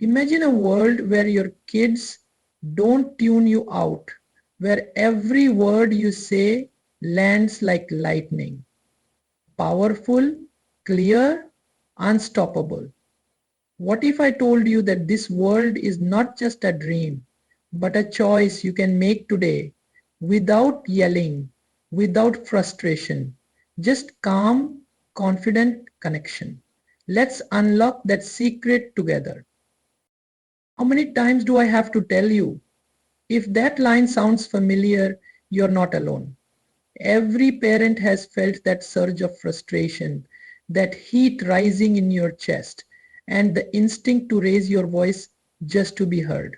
Imagine a world where your kids don't tune you out, where every word you say lands like lightning. Powerful, clear, unstoppable. What if I told you that this world is not just a dream, but a choice you can make today without yelling, without frustration, just calm, confident connection. Let's unlock that secret together. How many times do I have to tell you? If that line sounds familiar, you're not alone. Every parent has felt that surge of frustration, that heat rising in your chest, and the instinct to raise your voice just to be heard.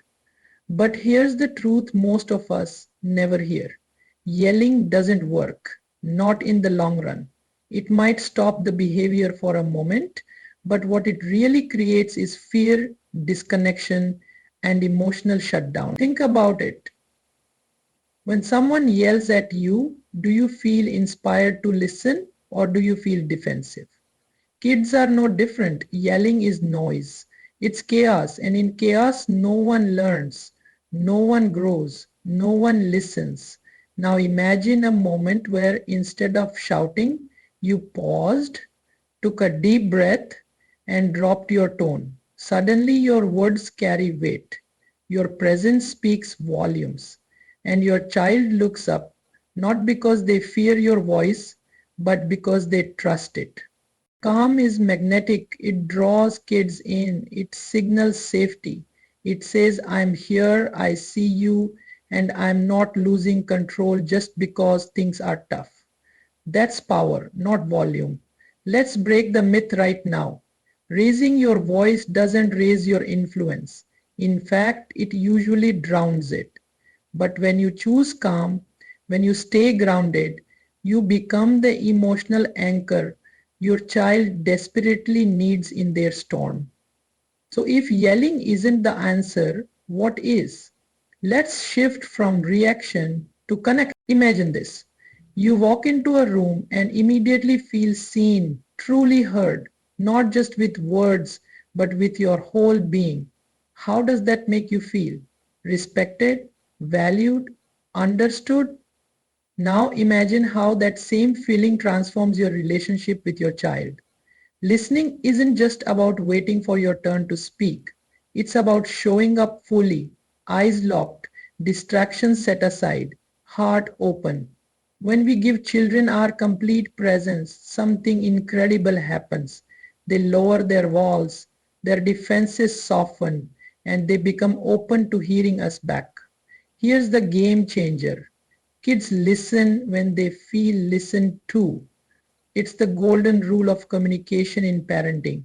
But here's the truth most of us never hear. Yelling doesn't work, not in the long run. It might stop the behavior for a moment, but what it really creates is fear, disconnection, and emotional shutdown. Think about it. When someone yells at you, do you feel inspired to listen or do you feel defensive? Kids are no different. Yelling is noise. It's chaos, and in chaos, no one learns, no one grows, no one listens. Now imagine a moment where instead of shouting, you paused, took a deep breath, and dropped your tone. Suddenly, your words carry weight. Your presence speaks volumes, and your child looks up not because they fear your voice, but because they trust it. Calm is magnetic. It draws kids in. It signals safety. It says, I'm here, I see you, and I'm not losing control just because things are tough. That's power, not volume. Let's break the myth right now. Raising your voice doesn't raise your influence. In fact, it usually drowns it. But when you choose calm, when you stay grounded, you become the emotional anchor your child desperately needs in their storm. So if yelling isn't the answer, what is? Let's shift from reaction to connect. Imagine this. You walk into a room and immediately feel seen, truly heard, not just with words, but with your whole being. How does that make you feel? Respected, valued, understood? Now imagine how that same feeling transforms your relationship with your child. Listening isn't just about waiting for your turn to speak. It's about showing up fully, eyes locked, distractions set aside, heart open. When we give children our complete presence, something incredible happens. They lower their walls, their defenses soften, and they become open to hearing us back. Here's the game changer. Kids listen when they feel listened to. It's the golden rule of communication in parenting.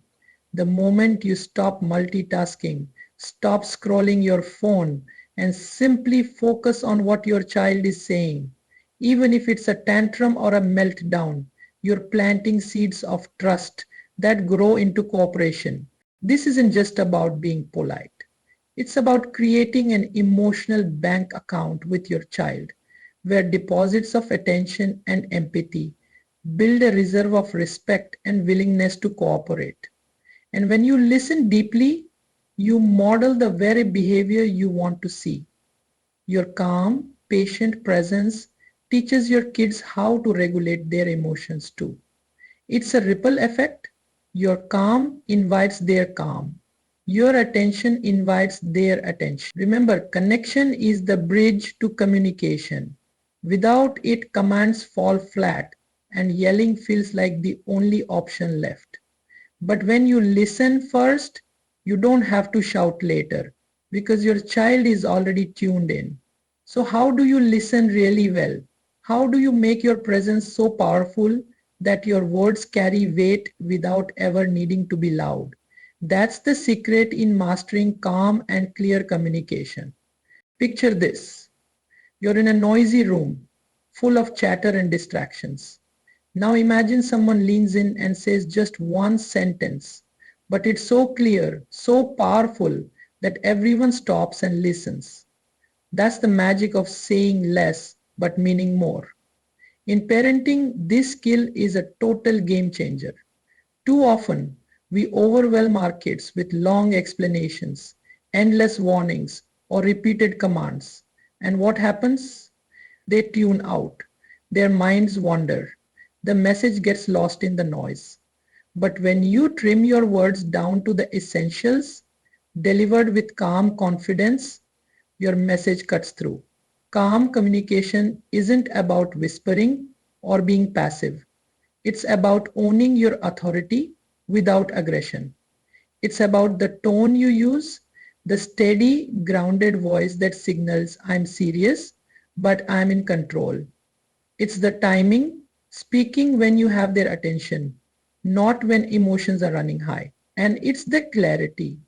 The moment you stop multitasking, stop scrolling your phone, and simply focus on what your child is saying, even if it's a tantrum or a meltdown, you're planting seeds of trust that grow into cooperation. This isn't just about being polite. It's about creating an emotional bank account with your child where deposits of attention and empathy build a reserve of respect and willingness to cooperate. And when you listen deeply, you model the very behavior you want to see. Your calm, patient presence teaches your kids how to regulate their emotions too. It's a ripple effect. Your calm invites their calm. Your attention invites their attention. Remember, connection is the bridge to communication. Without it, commands fall flat and yelling feels like the only option left. But when you listen first, you don't have to shout later because your child is already tuned in. So how do you listen really well? How do you make your presence so powerful that your words carry weight without ever needing to be loud? That's the secret in mastering calm and clear communication. Picture this. You're in a noisy room, full of chatter and distractions. Now imagine someone leans in and says just one sentence, but it's so clear, so powerful that everyone stops and listens. That's the magic of saying less but meaning more. In parenting, this skill is a total game changer. Too often, We overwhelm our kids with long explanations, endless warnings, or repeated commands. And what happens? They tune out. Their minds wander. The message gets lost in the noise. But when you trim your words down to the essentials, delivered with calm confidence, your message cuts through. Calm communication isn't about whispering or being passive. It's about owning your authority without aggression. It's about the tone you use, the steady, grounded voice that signals I'm serious, but I'm in control. It's the timing, speaking when you have their attention, not when emotions are running high. And it's the clarity,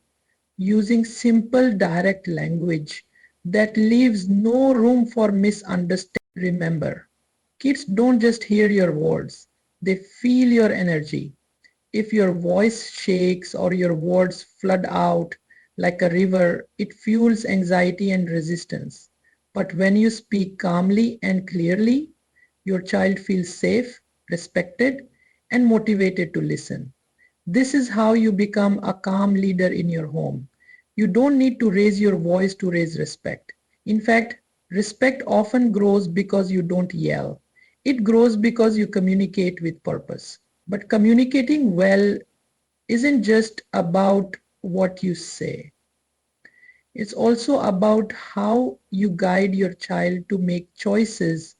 using simple, direct language that leaves no room for misunderstanding. Remember, kids don't just hear your words, they feel your energy. If your voice shakes or your words flood out like a river, it fuels anxiety and resistance. But when you speak calmly and clearly, your child feels safe, respected, and motivated to listen. This is how you become a calm leader in your home. You don't need to raise your voice to raise respect. In fact, respect often grows because you don't yell. It grows because you communicate with purpose. But communicating well isn't just about what you say. It's also about how you guide your child to make choices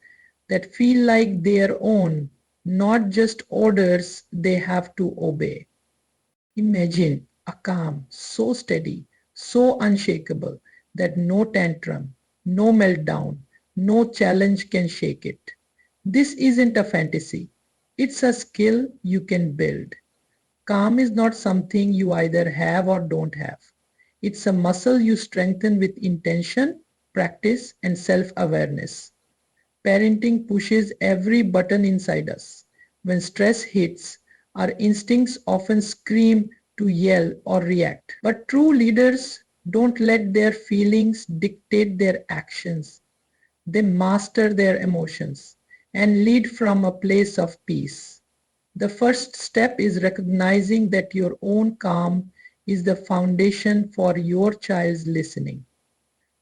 that feel like their own, not just orders they have to obey. Imagine a calm so steady, so unshakable that no tantrum, no meltdown, no challenge can shake it. This isn't a fantasy. It's a skill you can build. Calm is not something you either have or don't have. It's a muscle you strengthen with intention, practice, and self-awareness. Parenting pushes every button inside us. When stress hits, our instincts often scream to yell or react. But true leaders don't let their feelings dictate their actions. They master their emotions and lead from a place of peace. The first step is recognizing that your own calm is the foundation for your child's listening.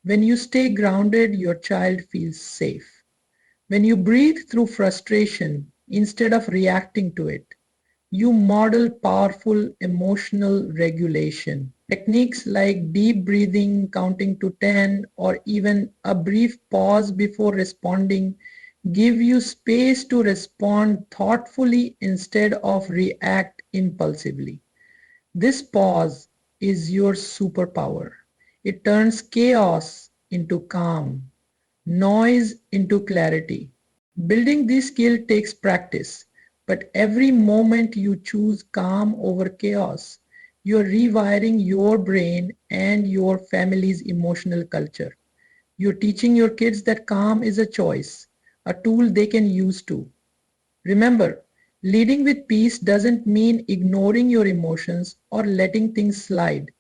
When you stay grounded, your child feels safe. When you breathe through frustration instead of reacting to it, you model powerful emotional regulation. Techniques like deep breathing, counting to 10, or even a brief pause before responding give you space to respond thoughtfully instead of react impulsively. This pause is your superpower. It turns chaos into calm, noise into clarity. Building this skill takes practice, but every moment you choose calm over chaos, you're rewiring your brain and your family's emotional culture. You're teaching your kids that calm is a choice, a tool they can use too. Remember, leading with peace doesn't mean ignoring your emotions or letting things slide.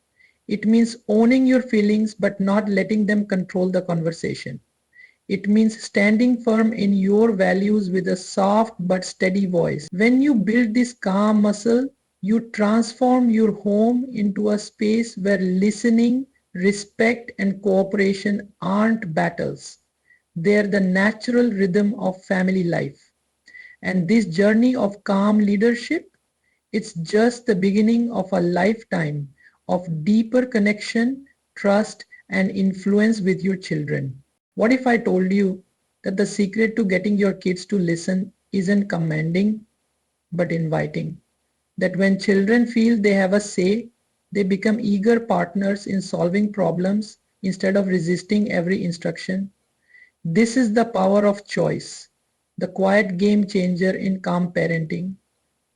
It means owning your feelings but not letting them control the conversation. It means standing firm in your values with a soft but steady voice. When you build this calm muscle, you transform your home into a space where listening, respect, and cooperation aren't battles. They're the natural rhythm of family life. And this journey of calm leadership, it's just the beginning of a lifetime of deeper connection, trust, and influence with your children. What if I told you that the secret to getting your kids to listen isn't commanding, but inviting? That when children feel they have a say, they become eager partners in solving problems instead of resisting every instruction. This is the power of choice, the quiet game changer in calm parenting.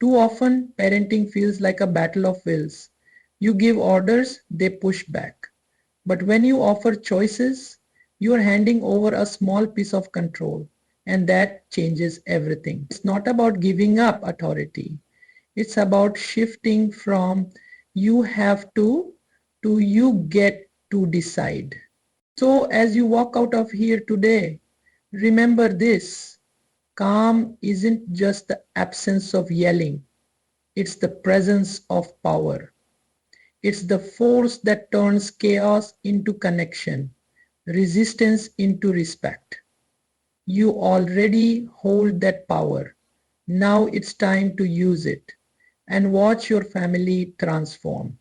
Too often, parenting feels like a battle of wills. You give orders, they push back. But when you offer choices, you are handing over a small piece of control, and that changes everything. It's not about giving up authority. It's about shifting from you have to you get to decide. So as you walk out of here today, remember this: calm isn't just the absence of yelling. It's the presence of power. It's the force that turns chaos into connection, resistance into respect. You already hold that power. Now it's time to use it and watch your family transform.